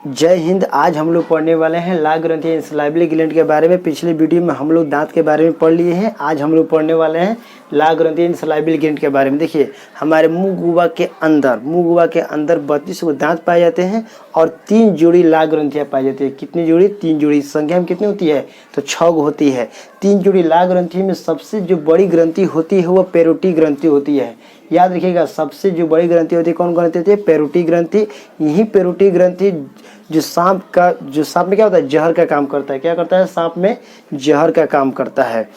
जय हिंद। आज हम लोग पढ़ने वाले हैं लार ग्रंथि इंसलाइबल ग्लैंड के बारे में। पिछले वीडियो में हम लोग दांत के बारे में पढ़ लिए हैं। आज हम लोग पढ़ने वाले हैं लार ग्रंथि इंसलाइबल ग्लैंड के बारे में। देखिए, हमारे मुंह गुहा के अंदर 32 को दांत पाए जाते हैं और 3 जोड़ी लार ग्रंथियाँ पाई जाती है। कितनी जोड़ी? 3 जोड़ी। संख्या में कितनी होती है? तो 6 होती है। 3 जोड़ी लार ग्रंथि में सबसे जो बड़ी ग्रंथि होती है वो पैरोटी ग्रंथि होती है। याद रखिएगा, सबसे जो बड़ी ग्रंथि होती है कौन ग्रंथि होती है? पैरोटी ग्रंथि। यही पैरोटी ग्रंथि जो सांप में क्या होता है? जहर का काम करता है। क्या करता है? सांप में जहर का काम करता है।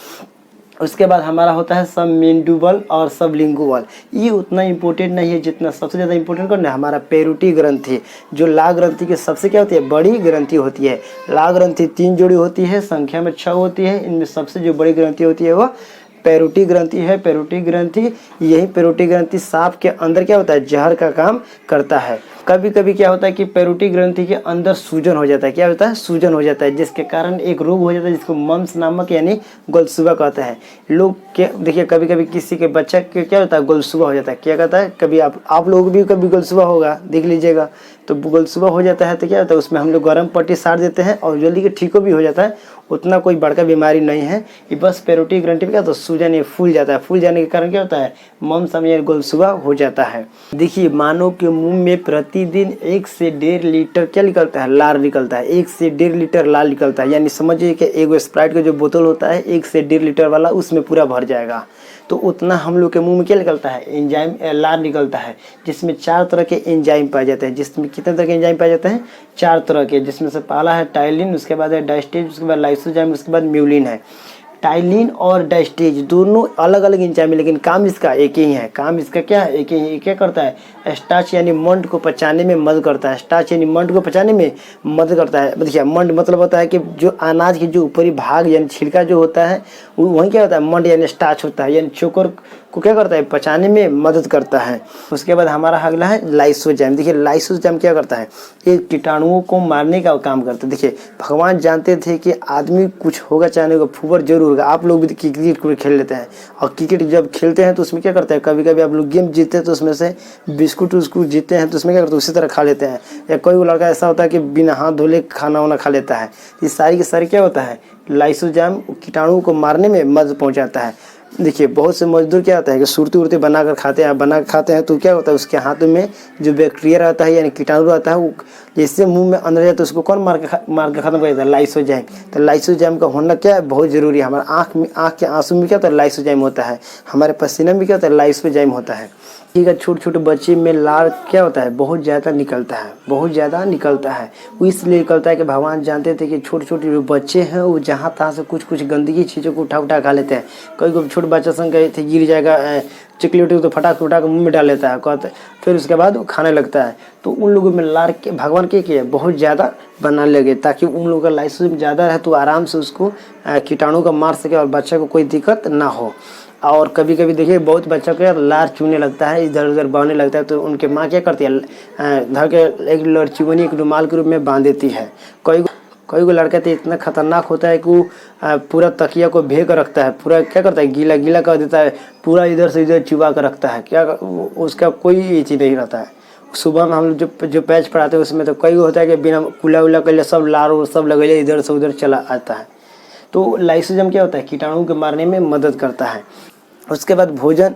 उसके बाद हमारा होता है सबमेंडिबल और सबलिंगुअल। ये उतना इंपॉर्टेंट नहीं है जितना सबसे ज़्यादा इंपॉर्टेंट कौन है? हमारा पैरोटी ग्रंथि, जो लार ग्रंथि के सबसे क्या होती है? बड़ी ग्रंथि होती है। लार ग्रंथि 3 जोड़ी होती है, संख्या में 6 होती है। इनमें सबसे जो बड़ी ग्रंथि होती है वो पैरोटी ग्रंथि है। पैरोटी ग्रंथि, यही पैरोटी ग्रंथि सांप के अंदर क्या होता है? जहर का काम करता है। कभी कभी क्या होता है कि पैरोटी ग्रंथि के अंदर सूजन हो जाता है। क्या होता है? सूजन हो जाता है, जिसके कारण एक रोग हो जाता है जिसको मम्स नामक यानी गोलसुआ कहते हैं। लोग क्या देखिए, कभी कभी किसी के बच्चा के क्या होता है? गोलसुआ हो जाता है। क्या कहता है? कभी आप लोग भी कभी गोलसुआ होगा, देख लीजिएगा। तो गोलसुआ हो जाता है तो क्या होता है? उसमें हम लोग गर्म पट्टी साट देते हैं और जल्दी के ठीक भी हो जाता है। उतना कोई बड़का बीमारी नहीं है। ये बस पैरोटी ग्रंथि में क्या होता है? सूजन, ये फूल जाता है। फूल जाने के कारण क्या होता है? मम्स या गोलसुआ हो जाता है। देखिए, मानव के मुंह में प्रतिदिन 1 से 1.5 लीटर क्या निकलता है? लार निकलता है। 1 से 1.5 लीटर लार निकलता है। यानी समझिए कि एक स्प्राइट का जो बोतल होता है 1 से 1.5 लीटर वाला, उसमें पूरा भर जाएगा। तो उतना हम लोग के मुंह में क्या निकलता है? एंजाइम, लार निकलता है, जिसमें 4 तरह के एंजाइम पाए जाते हैं। जिसमें कितने तरह के एंजाइम पाए जाते हैं? 4 तरह के, जिसमें से पहला है टाइलिन, उसके बाद है डायस्टेज, उसके बाद लाइसोजाइम, उसके बाद म्यूलिन है। टाइलिन और डायस्टेज दोनों अलग अलग एंजाइम है, लेकिन काम इसका एक ही है। काम इसका क्या है? एक ही है। क्या करता है? स्टार्च यानी मंड को पचाने में मदद करता है। स्टार्च यानी मंड को पचाने में मदद करता है। देखिए, मंड मतलब होता है कि जो अनाज के जो ऊपरी भाग यानी छिलका जो होता है वही क्या होता है? मंड यानी स्टार्च होता है, यानी चोकर को क्या करता है? पचाने में मदद करता है। उसके बाद हमारा अगला है लाइसोजाइम। देखिए, लाइसोजाइम क्या करता है? ये कीटाणुओं को मारने का काम करता है। देखिए, भगवान जानते थे कि आदमी कुछ होगा चाहे होगा, फूबर जरूर होगा। आप लोग भी क्रिकेट खेल लेते हैं, और क्रिकेट जब खेलते हैं तो उसमें क्या करते हैं? कभी कभी आप लोग गेम जीतते हैं तो उसमें से बिस्कुट उस्कुट जीतते हैं तो उसमें क्या करते हैं? उसी तरह खा लेते हैं। या कोई लड़का ऐसा होता है कि बिना हाथ धोले खाना वाना खा लेता है। ये सारी की सारी क्या होता है? लाइसोजाइम कीटाणुओं को मारने में मदद पहुंचाता है। देखिए, बहुत से मजदूर क्या होता है कि सुरती उरती बनाकर खाते हैं तो क्या होता है? उसके हाथों में जो बैक्टीरिया रहता है यानी कीटाणु रहता है, वो जैसे मुंह में अंदर जाता है उसको कौन मार के खत्म कर देता है? लाइसोजाइम। तो लाइसोजाइम का होना क्या है? बहुत जरूरी है। हमारे आँख के आंसू में क्या होता है? लाइसोजाइम होता है। हमारे पसीने में क्या होता है? लाइसोजाइम होता है। ठीक है, छोटे छोटे बच्चे में लार क्या होता है? बहुत ज़्यादा निकलता है। बहुत ज़्यादा निकलता है। वो इसलिए निकलता है कि भगवान जानते थे कि छोटे छोटे जो बच्चे हैं वो जहाँ तहाँ से कुछ गंदगी चीज़ों को उठा खा लेते हैं। कोई छोटे बच्चा संग गए थे, गिर जाएगा चॉकलेट तो फटाक मुंह में डाल लेता है, कहते फिर उसके बाद वो खाने लगता है। तो उन लोगों में लार के भगवान के किए बहुत ज़्यादा बना लगे, ताकि उन लोगों का लाइसोजाइम ज़्यादा रहे तो आराम से उसको कीटाणु का मार सके और बच्चा को कोई दिक्कत ना हो। और कभी कभी देखिए, बहुत बच्चा को यार लार चूने लगता है, इधर उधर बहने लगता है, तो उनके माँ क्या करती है? धर के एक लड़चुवनी एक रुमाल के रूप में बांध देती है। कोई को लड़का तो इतना खतरनाक होता है कि वो पूरा तकिया को भे कर रखता है, पूरा क्या करता है? गीला गीला कर देता है, पूरा इधर से इधर चुबा कर रखता है। क्या उसका कोई चीज़ नहीं रहता है। सुबह में हम जो पैच पढ़ाते हैं उसमें तो कई होता है कि बिना कुला उला कर सब लार और सब लगे इधर से उधर चला आता है। तो लाइसोजाइम क्या होता है? कीटाणु के मारने में मदद करता है। उसके बाद भोजन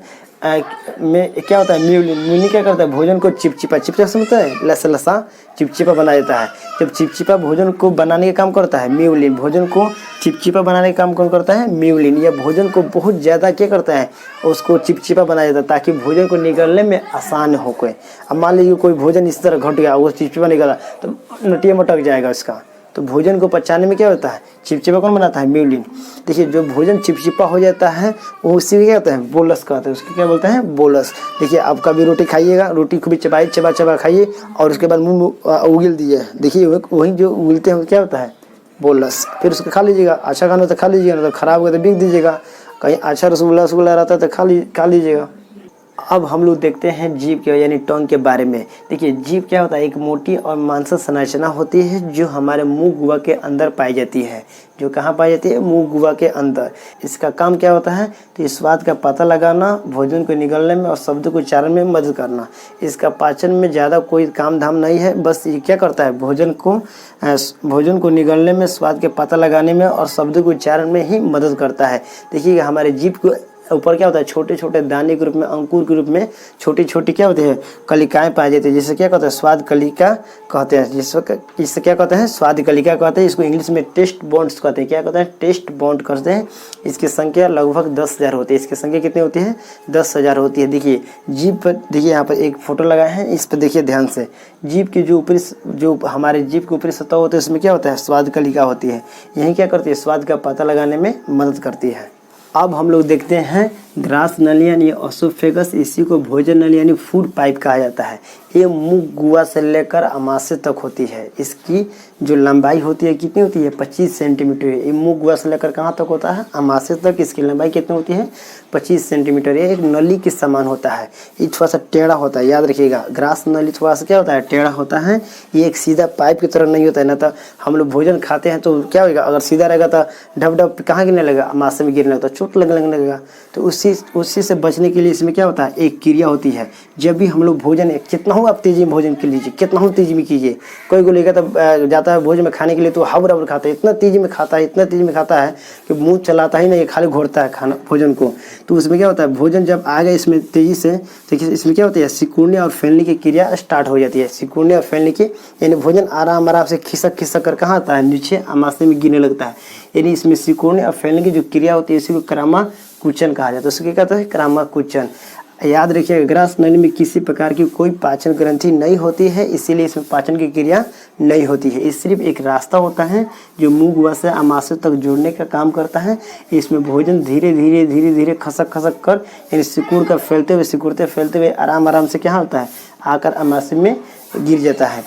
में क्या होता है? म्यूलिन क्या करता है? भोजन को चिपचिपा समझता है? लसा चिपचिपा बना देता है। जब चिपचिपा भोजन को बनाने का काम करता है म्यूलिन, भोजन को चिपचिपा बनाने का काम कौन करता है? म्यूलिन। या भोजन को बहुत ज़्यादा क्या करता है? उसको चिपचिपा बना देता है, ताकि भोजन को निगलने में आसान हो। कोई अब मान लीजिए कोई भोजन इस तरह घट गया, वो चिपचिपा निकला तो नटिया मटक जाएगा इसका। तो भोजन को पचाने में क्या होता है? चिपचिपा कौन बनाता है? म्यूलिन। देखिए, जो भोजन चिपचिपा हो जाता है वो उसी क्या होता है? बोलस कहते हैं। उसको क्या बोलते हैं? बोलस। देखिए, आप कभी रोटी खाइएगा, रोटी को भी चबा खाइए और उसके बाद मुंह उगल दिए। देखिए, वही जो उगलते हैं क्या होता है? बोलस। फिर उसको खा लीजिएगा। अच्छा खाना तो खा लीजिएगा, तो खराब हो तो बिक दीजिएगा। कहीं अच्छा रसगुल्ला रहता है तो खा लीजिएगा। अब हम लोग देखते हैं जीभ के यानी टंग के बारे में। देखिए जीभ क्या होता है, एक मोटी और मांसल संरचना होती है जो हमारे मुंह गुहा के अंदर पाई जाती है। जो कहाँ पाई जाती है? मुंह गुहा के अंदर। इसका काम क्या होता है? तो इस स्वाद का पता लगाना, भोजन को निगलने में और शब्द को उच्चारण में मदद करना। इसका पाचन में ज़्यादा कोई काम धाम नहीं है, बस ये क्या करता है, भोजन को निगलने में, स्वाद के पता लगाने में और शब्द को उच्चारण में ही मदद करता है। देखिए हमारे जीभ को ऊपर क्या होता है, छोटे छोटे दाने के रूप में, अंकुर के रूप में छोटी छोटी क्या होती है, कलिकाएं पाई जाती है, जिसे क्या कहते हैं, स्वाद कलिका कहते हैं। जिससे क्या कहते हैं, स्वाद कलिका कहते हैं। इसको इंग्लिश में टेस्ट बॉन्ड्स कहते हैं। क्या कहते हैं? टेस्ट बॉन्ड कहते हैं। इसकी संख्या लगभग 10,000 होती है। इसकी संख्या कितनी होती है? 10,000 होती है। देखिए जीभ पर, देखिए यहाँ पर एक फोटो लगाए हैं, इस पर देखिए ध्यान से। जीभ की जो हमारे जीभ के ऊपरी सतह होती है उसमें क्या होता है, स्वाद कलिका होती है। यही क्या करती है, स्वाद का पता लगाने में मदद करती है। अब हम लोग देखते हैं ग्रास नली यानी ओसोफेगस। इसी को भोजन नली यानी फूड पाइप कहा जाता है। ये मुंह गुहा से लेकर अमाशय तक होती है। इसकी जो लंबाई होती है कितनी होती है, 25 सेंटीमीटर। ये मुंह गुहा से लेकर कहाँ तक होता है, अमाशय तक। इसकी लंबाई कितनी होती है, 25 सेंटीमीटर। ये एक नली के समान होता है। ये थोड़ा सा टेढ़ा होता है, याद रखिएगा। ग्रास नली थोड़ा सा क्या होता है, टेढ़ा होता है। ये एक सीधा पाइप की तरह नहीं होता है। ना तो हम लोग भोजन खाते हैं तो क्या होगा, अगर सीधा रहेगा तो ढप ढप कहाँ गिरने लगेगा, अमाशय में गिरने लगता है, चोट लगने लगेगा। तो उसी से बचने के लिए इसमें क्या होता है, एक क्रिया होती है। जब भी हम लोग भोजन, कितना हो आप तेजी में भोजन कर लीजिए, कितना हो तेजी में कीजिए। कोई को लेकर तब जाता है भोजन में खाने के लिए तो हबर हबर खाता है, इतना तेजी में खाता है, इतना तेजी में खाता है कि मुंह चलाता ही नहीं, खाली घोरता है खाना भोजन को। तो उसमें क्या होता है, भोजन जब आ गया इसमें तेजी से, देखिए इसमें क्या होती है, सिकुड़ने और फैलने की क्रिया स्टार्ट हो जाती है। सिकुड़ने और फैलने की यानी भोजन आराम आराम से खिसक खिसक कर कहाँ आता है, नीचे अमाशय में गिरने लगता है। यानी इसमें सिकुड़ने और फैलने की जो क्रिया होती है इसी को क्रामाकुचन कहा जाता है। उसको क्या कहते हैं, क्रामाकुचन। याद रखिएगा, ग्रास नली में किसी प्रकार की कोई पाचन ग्रंथि नहीं होती है, इसीलिए इसमें पाचन की क्रिया नहीं होती है। ये सिर्फ एक रास्ता होता है जो मुंह गुहा से अमाशय तक जोड़ने का काम करता है। इसमें भोजन धीरे धीरे खसक खसक कर यानी सिकुड़ कर सिकुड़ते फैलते हुए आराम आराम से क्या होता है, आकर अमाशय में गिर जाता है।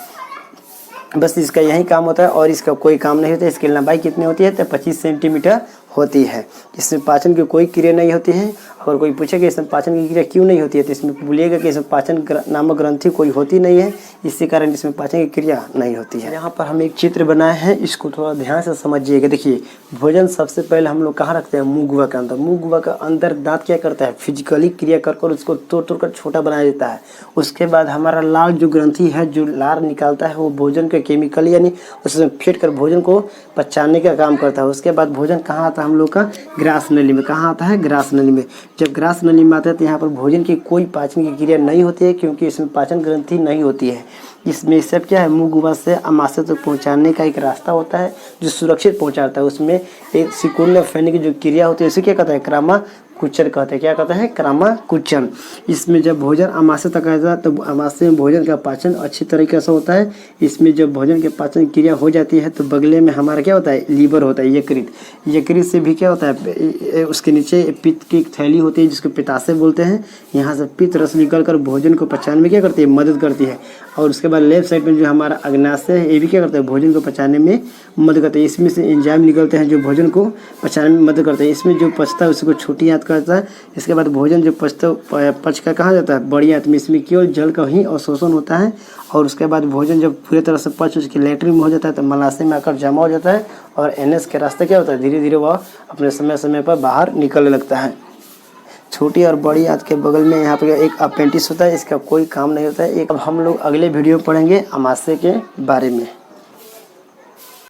बस इसका यही काम होता है और इसका कोई काम नहीं होता। इसकी लंबाई कितनी होती है, तो 25 सेंटीमीटर होती है। इसमें पाचन की कोई क्रिया नहीं होती है। अगर कोई पूछे कि इसमें पाचन की क्रिया क्यों नहीं होती है, तो इसमें बोलिएगा कि इसमें पाचन नामक ग्रंथि कोई होती नहीं है, इसी कारण इसमें पाचन की क्रिया नहीं होती है। यहाँ पर हम एक चित्र बनाए हैं, इसको थोड़ा ध्यान से समझिएगा। देखिए भोजन सबसे पहले हम लोग कहाँ रखते हैं, मुंह गुहा के अंदर। मुंह गुहा के अंदर दांत क्या करता है, फिजिकली क्रिया कर उसको तोड़ कर छोटा बना देता है। उसके बाद हमारा लाल जो ग्रंथि है, जो लार निकालता है, वो भोजन के केमिकल यानी उसमें फेंट कर भोजन को पचाने का काम करता है। उसके बाद भोजन कहाँ आता है हम लोग का, ग्रास नली में। कहाँ आता है, ग्रास नली में। जब ग्रास नली में आता है तो यहाँ पर भोजन की कोई पाचन की क्रिया नहीं होती है, क्योंकि इसमें पाचन ग्रंथि नहीं होती है। इसमें सब क्या है, मुंह गुहा से अमाशय तक पहुँचाने का एक रास्ता होता है जो सुरक्षित पहुँचाता है। उसमें एक सिकुड़ने फैलने की जो क्रिया होती है उसे क्या कहता है, क्रामाकुचन कहते हैं। क्या कहता है, क्रामाकुचन। इसमें जब भोजन अमाशय तक आता है तो अमाशय में भोजन का पाचन अच्छी तरीके से होता है। इसमें जब भोजन के पाचन क्रिया हो जाती है तो बगले में हमारा क्या होता है, लीवर होता है, यकृत। यकृत से भी क्या होता है, उसके नीचे पित्त की एक थैली होती है जिसको पित्ताशय बोलते हैं। यहाँ से पित्त रस निकल कर भोजन को पचाने में क्या करती है, मदद करती है। और उसके बाद लेफ्ट साइड में जो हमारा अग्नाशय है, ये भी क्या करता है, भोजन को पचाने में मदद करते हैं। इसमें से एंजाइम निकलते हैं जो भोजन को पचाने में मदद करते हैं। इसमें जो पचता है उसको छोटी आंत कहता है। इसके बाद भोजन जो पच कर कहाँ जाता है, बड़ी आंत में। इसमें केवल जल का ही अवशोषण होता है। और उसके बाद भोजन जब पूरी तरह से पच उसकी लैट्रिन में हो जाता है तो मलाशय में आकर जमा हो जाता है और एनएस के रास्ते क्या होता है, धीरे धीरे वह अपने समय पर बाहर निकलने लगता है। छोटी और बड़ी आंत के बगल में यहाँ पर एक अपेंडिक्स होता है, इसका कोई काम नहीं होता है। अब हम लोग अगले वीडियो में पढ़ेंगे अमाशय के बारे में।